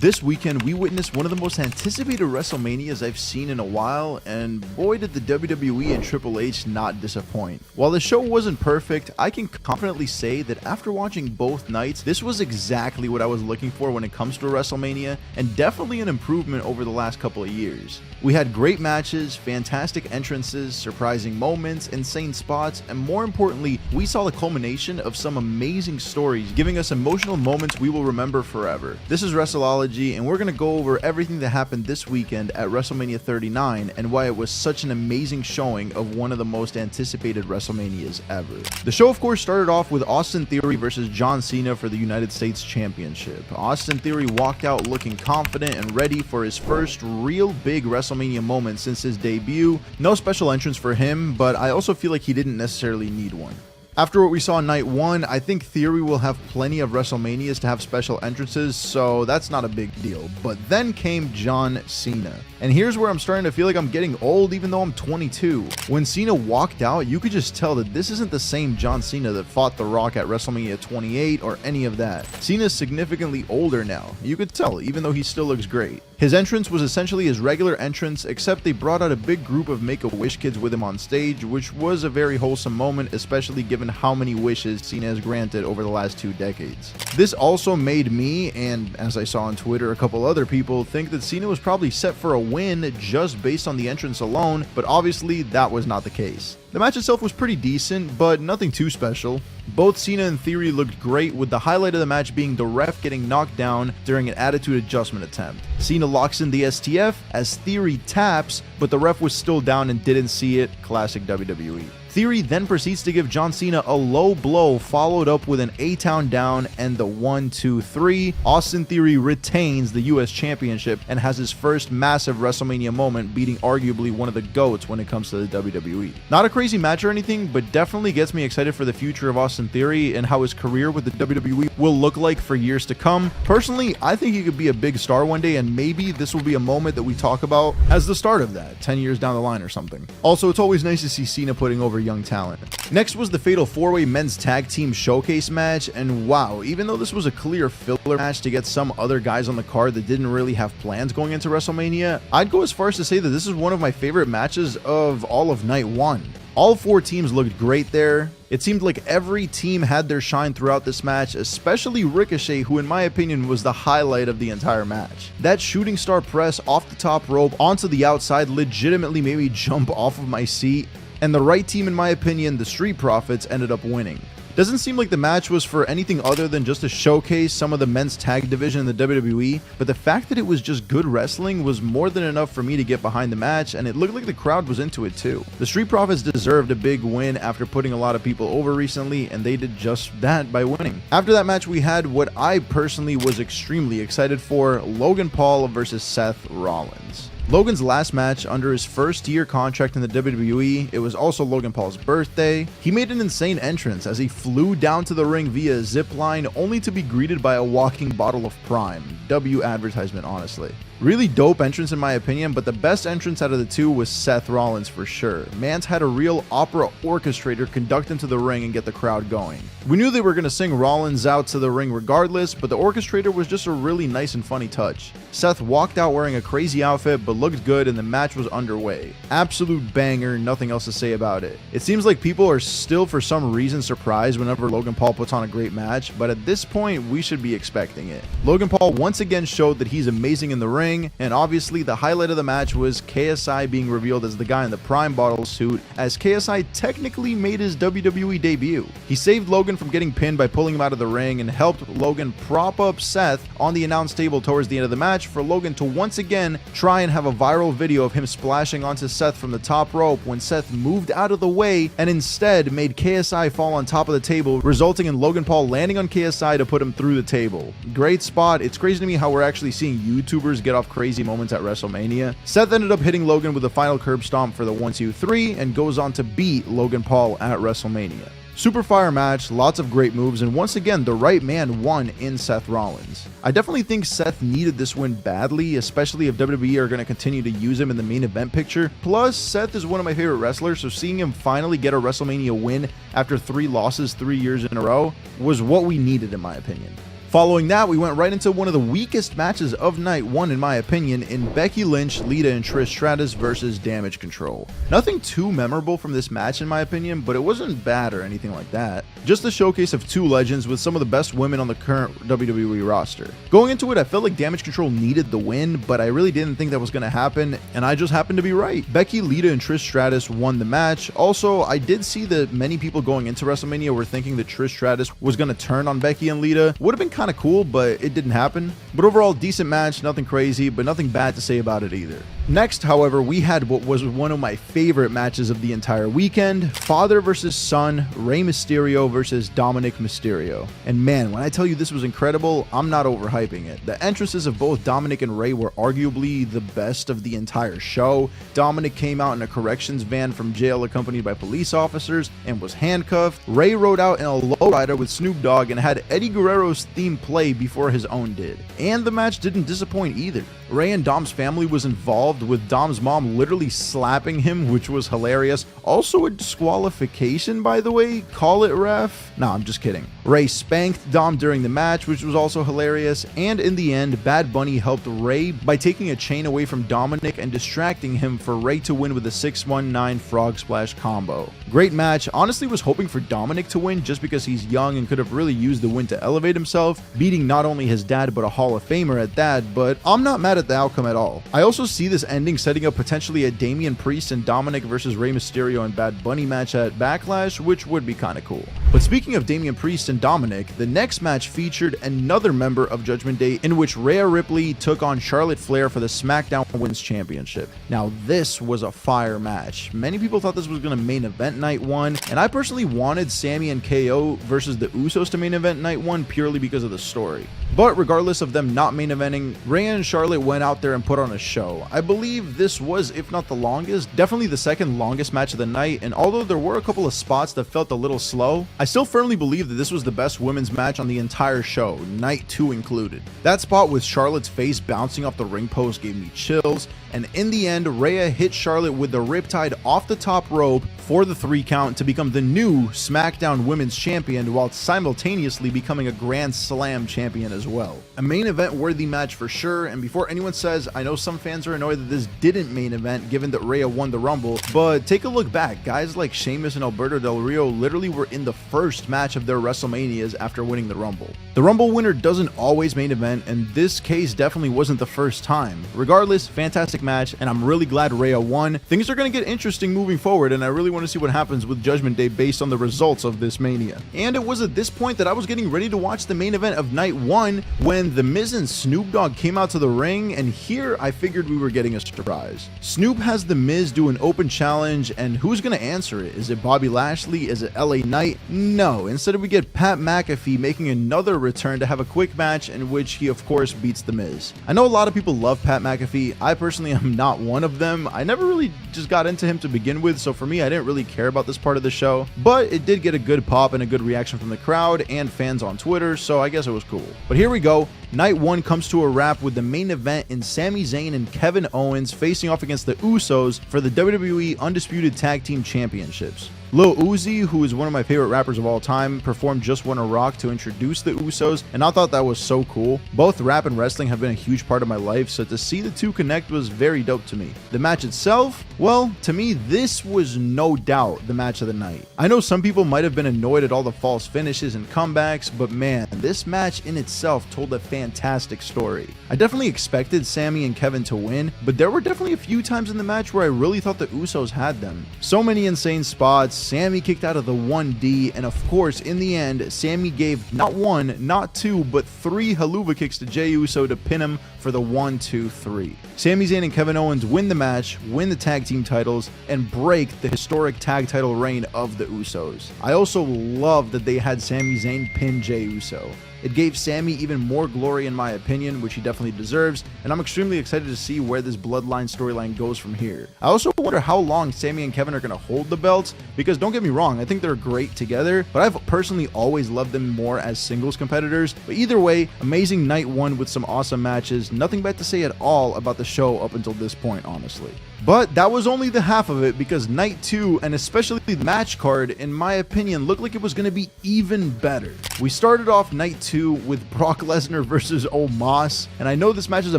This weekend, we witnessed one of the most anticipated WrestleManias I've seen in a while, and boy did the WWE and Triple H not disappoint. While the show wasn't perfect, I can confidently say that after watching both nights, this was exactly what I was looking for when it comes to a WrestleMania, and definitely an improvement over the last couple of years. We had great matches, fantastic entrances, surprising moments, insane spots, and more importantly, we saw the culmination of some amazing stories, giving us emotional moments we will remember forever. This is Wrestleology, and we're going to go over everything that happened this weekend at WrestleMania 39 and why it was such an amazing showing of one of the most anticipated WrestleManias ever. The show, of course, started off with Austin Theory versus John Cena for the United States Championship. Austin Theory walked out looking confident and ready for his first real big WrestleMania moment since his debut. No special entrance for him, but I also feel like he didn't necessarily need one. After what we saw in night one, I think Theory will have plenty of WrestleManias to have special entrances, so that's not a big deal. But then came John Cena. And here's where I'm starting to feel like I'm getting old even though I'm 22. When Cena walked out, you could just tell that this isn't the same John Cena that fought The Rock at WrestleMania 28 or any of that. Cena's significantly older now. You could tell, even though he still looks great. His entrance was essentially his regular entrance, except they brought out a big group of Make-A-Wish kids with him on stage, which was a very wholesome moment, especially given how many wishes Cena has granted over the last 2 decades. This also made me, and as I saw on Twitter, a couple other people, think that Cena was probably set for a win just based on the entrance alone, but obviously that was not the case. The match itself was pretty decent, but nothing too special. Both Cena and Theory looked great, with the highlight of the match being the ref getting knocked down during an attitude adjustment attempt. Cena locks in the STF as Theory taps, but the ref was still down and didn't see it. Classic WWE. Theory then proceeds to give John Cena a low blow, followed up with an A-Town down and the 1, 2, 3. Austin Theory retains the US Championship and has his first massive WrestleMania moment, beating arguably one of the GOATs when it comes to the WWE. Not a crazy match or anything, but definitely gets me excited for the future of Austin Theory and how his career with the WWE will look like for years to come. Personally, I think he could be a big star one day, and maybe this will be a moment that we talk about as the start of that, 10 years down the line or something. Also, it's always nice to see Cena putting over young talent. Next was the Fatal 4-Way Men's Tag Team Showcase match, and wow, even though this was a clear filler match to get some other guys on the card that didn't really have plans going into WrestleMania, I'd go as far as to say that this is one of my favorite matches of all of night one. All 4 teams looked great there. It seemed like every team had their shine throughout this match, especially Ricochet, who in my opinion was the highlight of the entire match. That shooting star press off the top rope onto the outside legitimately made me jump off of my seat, and the right team, in my opinion, the Street Profits, ended up winning. Doesn't seem like the match was for anything other than just to showcase some of the men's tag division in the WWE, but the fact that it was just good wrestling was more than enough for me to get behind the match, and it looked like the crowd was into it too. The Street Profits deserved a big win after putting a lot of people over recently, and they did just that by winning. After that match, we had what I personally was extremely excited for: Logan Paul versus Seth Rollins. Logan's last match under his first-year contract in the WWE, it was also Logan Paul's birthday. He made an insane entrance as he flew down to the ring via a zip line, only to be greeted by a walking bottle of Prime. W advertisement, honestly. Really dope entrance in my opinion, but the best entrance out of the two was Seth Rollins for sure. Mans had a real opera orchestrator conduct into the ring and get the crowd going. We knew they were going to sing Rollins out to the ring regardless, but the orchestrator was just a really nice and funny touch. Seth walked out wearing a crazy outfit but looked good, and the match was underway. Absolute banger, nothing else to say about it. It seems like people are still for some reason surprised whenever Logan Paul puts on a great match, but at this point we should be expecting it. Logan Paul once again showed that he's amazing in the ring, and obviously the highlight of the match was KSI being revealed as the guy in the Prime bottle suit, as KSI technically made his WWE debut. He saved Logan from getting pinned by pulling him out of the ring and helped Logan prop up Seth on the announce table towards the end of the match for Logan to once again try and have a viral video of him splashing onto Seth from the top rope when Seth moved out of the way and instead made KSI fall on top of the table, resulting in Logan Paul landing on KSI to put him through the table. Great spot. It's crazy to me how we're actually seeing YouTubers get off crazy moments at WrestleMania. Seth ended up hitting Logan with a final curb stomp for the 1, 2, 3 and goes on to beat Logan Paul at WrestleMania. Super fire match, lots of great moves, and once again, the right man won in Seth Rollins. I definitely think Seth needed this win badly, especially if WWE are going to continue to use him in the main event picture. Plus, Seth is one of my favorite wrestlers, so seeing him finally get a WrestleMania win after 3 losses 3 years in a row was what we needed in my opinion. Following that, we went right into one of the weakest matches of night one in my opinion in Becky Lynch, Lita, and Trish Stratus versus Damage Control. Nothing too memorable from this match in my opinion, but it wasn't bad or anything like that. Just a showcase of two legends with some of the best women on the current WWE roster. Going into it, I felt like Damage Control needed the win, but I really didn't think that was going to happen, and I just happened to be right. Becky, Lita, and Trish Stratus won the match. Also, I did see that many people going into WrestleMania were thinking that Trish Stratus was going to turn on Becky and Lita. Would have been kind of cool, but it didn't happen. But overall, decent match, nothing crazy, but nothing bad to say about it either. Next, however, we had what was one of my favorite matches of the entire weekend, father versus son, Rey Mysterio versus Dominik Mysterio. And man, when I tell you this was incredible, I'm not overhyping it. The entrances of both Dominik and Rey were arguably the best of the entire show. Dominik came out in a corrections van from jail accompanied by police officers and was handcuffed. Rey rode out in a lowrider with Snoop Dogg and had Eddie Guerrero's theme play before his own did. And the match didn't disappoint either. Rey and Dom's family was involved, with Dom's mom literally slapping him, which was hilarious. Also a disqualification, by the way. Call it, ref. Nah, I'm just kidding. Rey spanked Dom during the match, which was also hilarious. And in the end, Bad Bunny helped Rey by taking a chain away from Dominik and distracting him for Rey to win with a 619 frog splash combo. Great match. Honestly was hoping for Dominik to win just because he's young and could have really used the win to elevate himself, beating not only his dad but a Hall of Famer at that, but I'm not mad at the outcome at all. I also see this ending setting up potentially a Damian Priest and Dominik versus Rey Mysterio and Bad Bunny match at Backlash, which would be kind of cool. But speaking of Damian Priest and Dominik, the next match featured another member of Judgment Day in which Rhea Ripley took on Charlotte Flair for the SmackDown Women's Championship. Now this was a fire match. Many people thought this was going to main event night one, and I personally wanted Sami and KO versus the Usos to main event night one purely because of the story. But regardless of them not main eventing, Rhea and Charlotte went out there and put on a show. I believe this was, if not the longest, definitely the second longest match of the night, and although there were a couple of spots that felt a little slow, I still firmly believe that this was the best women's match on the entire show, night 2 included. That spot with Charlotte's face bouncing off the ring post gave me chills, and in the end, Rhea hit Charlotte with the riptide off the top rope for the 3 count to become the new SmackDown Women's Champion while simultaneously becoming a Grand Slam champion as well. A main event worthy match for sure, and before anyone says, I know some fans are annoyed that this didn't main event given that Rhea won the Rumble, but take a look back. Guys like Sheamus and Alberto Del Rio literally were in the first match of their WrestleManias after winning the Rumble. The Rumble winner doesn't always main event, and this case definitely wasn't the first time. Regardless, fantastic match, and I'm really glad Rhea won. Things are going to get interesting moving forward, and I really want to see what happens with Judgment Day based on the results of this Mania. And it was at this point that I was getting ready to watch the main event of night 1 when The Miz and Snoop Dogg came out to the ring, and here I figured we were getting a surprise. Snoop has The Miz do an open challenge, and who's going to answer it? Is it Bobby Lashley? Is it LA Knight? No, instead we get Pat McAfee making another return to have a quick match in which he of course beats The Miz. I know a lot of people love Pat McAfee. I personally am not one of them. I never really just got into him to begin with, so for me I didn't really care about this part of the show, but it did get a good pop and a good reaction from the crowd and fans on Twitter, so I guess it was cool. But here we go. Night 1 comes to a wrap with the main event in Sami Zayn and Kevin Owens facing off against the Usos for the WWE Undisputed Tag Team Championships. Lil Uzi, who is one of my favorite rappers of all time, performed Just Wanna Rock to introduce the Usos, and I thought that was so cool. Both rap and wrestling have been a huge part of my life, so to see the two connect was very dope to me. The match itself, well, to me, this was no doubt the match of the night. I know some people might have been annoyed at all the false finishes and comebacks, but man, this match in itself told a fantastic story. I definitely expected Sami and Kevin to win, but there were definitely a few times in the match where I really thought the Usos had them. So many insane spots. Sami kicked out of the 1D, and of course, in the end, Sami gave not 1, not 2, but 3 haluva kicks to Jey Uso to pin him for the 1, 2, 3. Sami Zayn and Kevin Owens win the match, win the tag team titles, and break the historic tag title reign of the Usos. I also love that they had Sami Zayn pin Jey Uso. It gave Sami even more glory in my opinion, which he definitely deserves, and I'm extremely excited to see where this bloodline storyline goes from here. I also wonder how long Sami and Kevin are going to hold the belts, because don't get me wrong, I think they're great together, but I've personally always loved them more as singles competitors. But either way, amazing night 1 with some awesome matches. Nothing bad to say at all about the show up until this point, honestly. But that was only the half of it, because night 2, and especially the match card, in my opinion, looked like it was going to be even better. We started off night 2 with Brock Lesnar versus Omos, and I know this match is a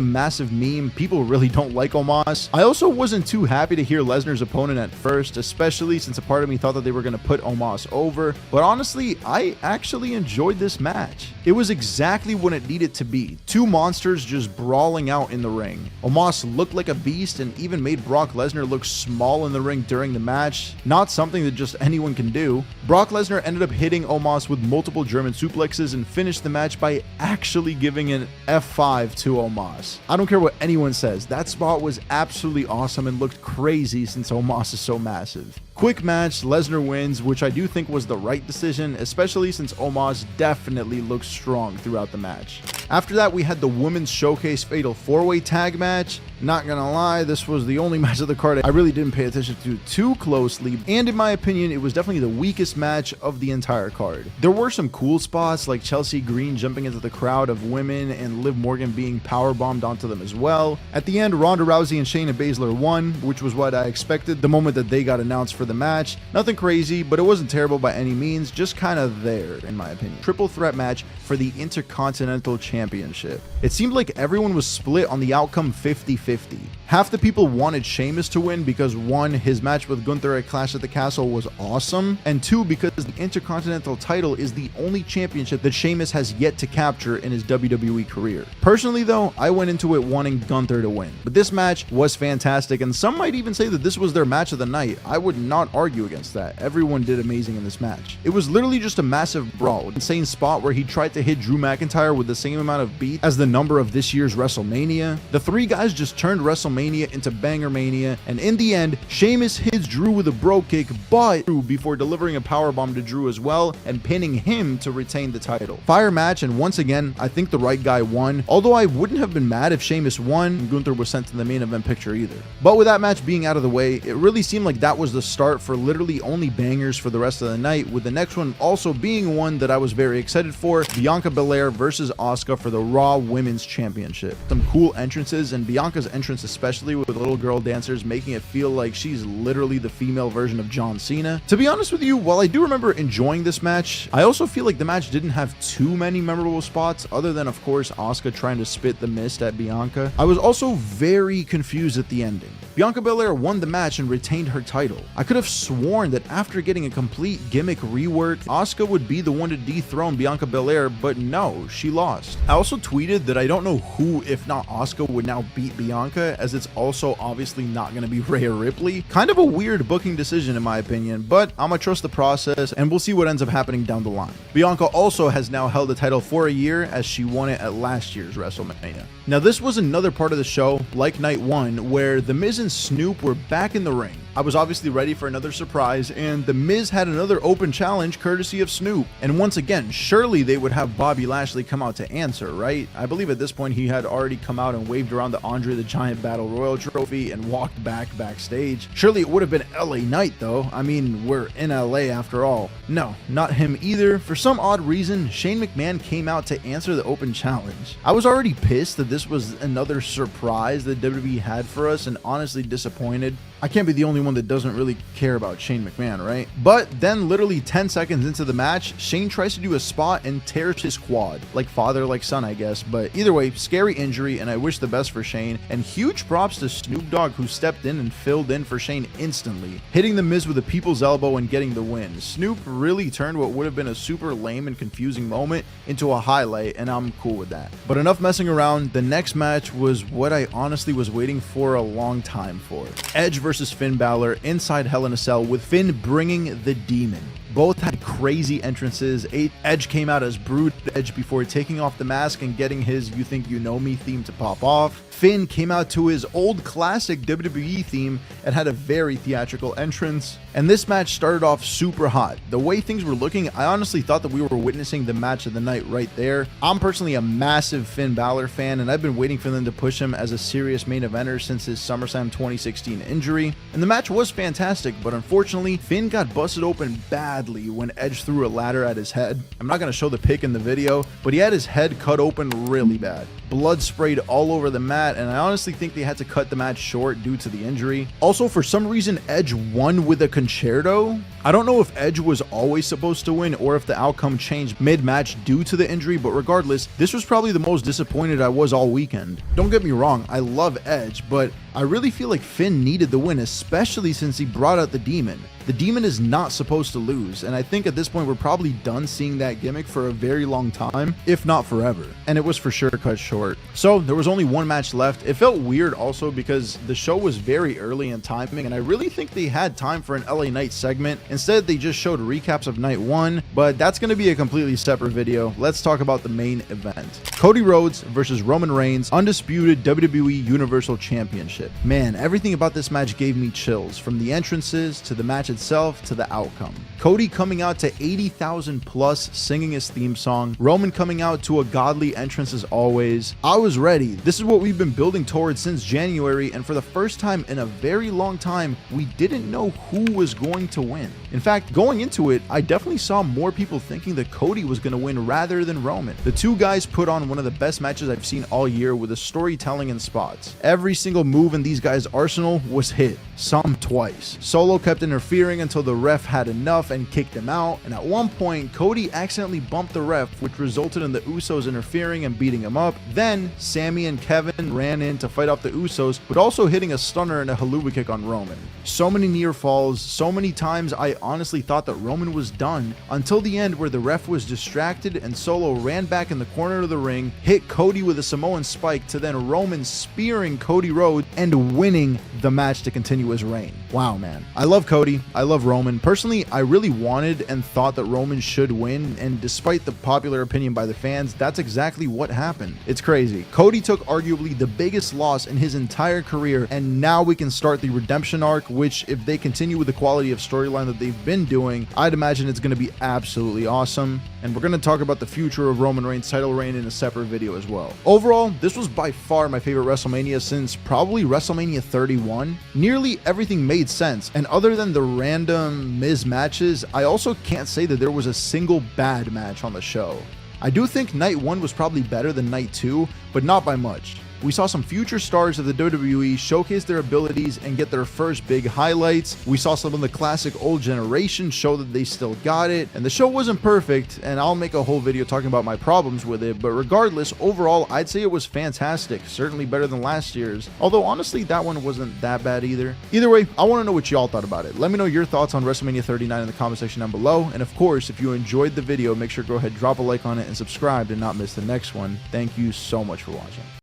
massive meme. People really don't like Omos. I also wasn't too happy to hear Lesnar's opponent at first, especially since a part of me thought that they were going to put Omos over. But honestly, I actually enjoyed this match. It was exactly what it needed to be. Two monsters just brawling out in the ring. Omos looked like a beast and even made Brock Lesnar look small in the ring during the match. Not something that just anyone can do. Brock Lesnar ended up hitting Omos with multiple German suplexes and finished the match by actually giving an F5 to Omos. I don't care what anyone says, that spot was absolutely awesome and looked crazy since Omos is so massive. Quick match, Lesnar wins, which I do think was the right decision, especially since Omos definitely looked strong throughout the match. After that, we had the Women's Showcase Fatal 4-Way Tag match. Not gonna lie, this was the only match of the card I really didn't pay attention to too closely, and in my opinion, it was definitely the weakest match of the entire card. There were some cool spots, like Chelsea Green jumping into the crowd of women and Liv Morgan being powerbombed onto them as well. At the end, Ronda Rousey and Shayna Baszler won, which was what I expected the moment that they got announced for the match. Nothing crazy, but it wasn't terrible by any means, just kind of there, in my opinion. Triple threat match for the Intercontinental Championship. It seemed like everyone was split on the outcome 50-50. Half the people wanted Sheamus to win because 1, his match with Gunther at Clash at the Castle was awesome, and 2, because the Intercontinental title is the only championship that Sheamus has yet to capture in his WWE career. Personally though, I went into it wanting Gunther to win, but this match was fantastic, and some might even say that this was their match of the night. I would not argue against that. Everyone did amazing in this match. It was literally just a massive brawl. Insane spot where he tried to hit Drew McIntyre with the same amount of beat as the number of this year's WrestleMania. The three guys just turned WrestleMania into Banger Mania, and in the end, Sheamus hits Drew with a bro kick, but before delivering a powerbomb to Drew as well and pinning him to retain the title. Fire match, and once again, I think the right guy won, although I wouldn't have been mad if Sheamus won and Gunther was sent to the main event picture either. But with that match being out of the way, it really seemed like that was the start for literally only bangers for the rest of the night, with the next one also being one that I was very excited for, Bianca Belair versus Asuka for the Raw Women's Championship. Some cool entrances, and Bianca's entrance especially with little girl dancers, making it feel like she's literally the female version of John Cena. To be honest with you, while I do remember enjoying this match, I also feel like the match didn't have too many memorable spots, other than of course Asuka trying to spit the mist at Bianca. I was also very confused at the ending. Bianca Belair won the match and retained her title. I could have sworn that after getting a complete gimmick rework, Asuka would be the one to dethrone Bianca Belair, but no, she lost. I also tweeted that I don't know who, if not Asuka, would now beat Bianca, as it's also obviously not going to be Rhea Ripley. Kind of a weird booking decision in my opinion, but I'm gonna trust the process and we'll see what ends up happening down the line. Bianca also has now held the title for a year, as she won it at last year's WrestleMania. Now this was another part of the show, like night 1, where The Miz and Snoop were back in the ring. I was obviously ready for another surprise, and The Miz had another open challenge courtesy of Snoop. And once again, surely they would have Bobby Lashley come out to answer, right? I believe at this point he had already come out and waved around the Andre the Giant Battle Royal trophy and walked backstage. Surely it would have been LA Knight though. I mean, we're in LA after all. No, not him either. For some odd reason, Shane McMahon came out to answer the open challenge. I was already pissed that this was another surprise that WWE had for us, and honestly disappointed. I can't be the only one that doesn't really care about Shane McMahon, right? But then literally 10 seconds into the match, Shane tries to do a spot and tears his quad. Like father, like son, I guess. But either way, scary injury, and I wish the best for Shane. And huge props to Snoop Dogg, who stepped in and filled in for Shane instantly, hitting The Miz with a people's elbow and getting the win. Snoop really turned what would have been a super lame and confusing moment into a highlight, and I'm cool with that. But enough messing around. The next match was what I honestly was waiting for a long time for. Edge versus Finn Balor inside Hell in a Cell, with Finn bringing the demon. Both had crazy entrances. Edge came out as Brood Edge before taking off the mask and getting his "You Think You Know Me" theme to pop off. Finn came out to his old classic WWE theme and had a very theatrical entrance. And this match started off super hot. The way things were looking, I honestly thought that we were witnessing the match of the night right there. I'm personally a massive Finn Balor fan, and I've been waiting for them to push him as a serious main eventer since his SummerSlam 2016 injury. And the match was fantastic, but unfortunately, Finn got busted open badly when Edge threw a ladder at his head. I'm not going to show the pic in the video, but he had his head cut open really bad. Blood sprayed all over the mat, and I honestly think they had to cut the match short due to the injury. Also, for some reason, Edge won with a concerto. I don't know if Edge was always supposed to win or if the outcome changed mid-match due to the injury, but regardless, this was probably the most disappointed I was all weekend. Don't get me wrong, I love Edge, but I really feel like Finn needed the win, especially since he brought out the Demon. The Demon is not supposed to lose, and I think at this point we're probably done seeing that gimmick for a very long time, if not forever. And it was for sure cut short. So there was only one match left. It felt weird also because the show was very early in timing, and I really think they had time for an LA Knight segment. Instead, they just showed recaps of night one, but that's going to be a completely separate video. Let's talk about the main event. Cody Rhodes versus Roman Reigns, undisputed WWE Universal Championship. Man, everything about this match gave me chills, from the entrances to the match itself to the outcome. Cody coming out to 80,000 plus singing his theme song, Roman coming out to a godly entrance as always. I was ready. This is what we've been building towards since January, and for the first time in a very long time, we didn't know who was going to win. In fact, going into it, I definitely saw more people thinking that Cody was going to win rather than Roman. The two guys put on one of the best matches I've seen all year with the storytelling and spots. Every single move in these guys' arsenal was hit, some twice. Solo kept interfering until the ref had enough and kicked him out, and at one point, Cody accidentally bumped the ref, which resulted in the Usos interfering and beating him up. Then, Sami and Kevin ran in to fight off the Usos, but also hitting a stunner and a haluva kick on Roman. So many near falls, so many times I honestly thought that Roman was done, until the end where the ref was distracted and Solo ran back in the corner of the ring, hit Cody with a Samoan spike, to then Roman spearing Cody Rhodes and winning the match to continue his reign. Wow, man. I love Cody. I love Roman. Personally, I really wanted and thought that Roman should win, and despite the popular opinion by the fans, that's exactly what happened. It's crazy. Cody took arguably the biggest loss in his entire career, and now we can start the redemption arc, which, if they continue with the quality of storyline that they've been doing, I'd imagine it's going to be absolutely awesome. And we're going to talk about the future of Roman Reigns' title reign in a separate video as well. Overall, this was by far my favorite WrestleMania since probably WrestleMania 31. Nearly everything made sense, and other than the random mismatches, I also can't say that there was a single bad match on the show. I do think night one was probably better than night two, but not by much. We saw some future stars of the WWE showcase their abilities and get their first big highlights. We saw some of the classic old generation show that they still got it, and the show wasn't perfect, and I'll make a whole video talking about my problems with it, but regardless, overall, I'd say it was fantastic, certainly better than last year's, although honestly, that one wasn't that bad either. Either way, I want to know what y'all thought about it. Let me know your thoughts on WrestleMania 39 in the comment section down below, and of course, if you enjoyed the video, make sure to go ahead, drop a like on it, and subscribe to not miss the next one. Thank you so much for watching.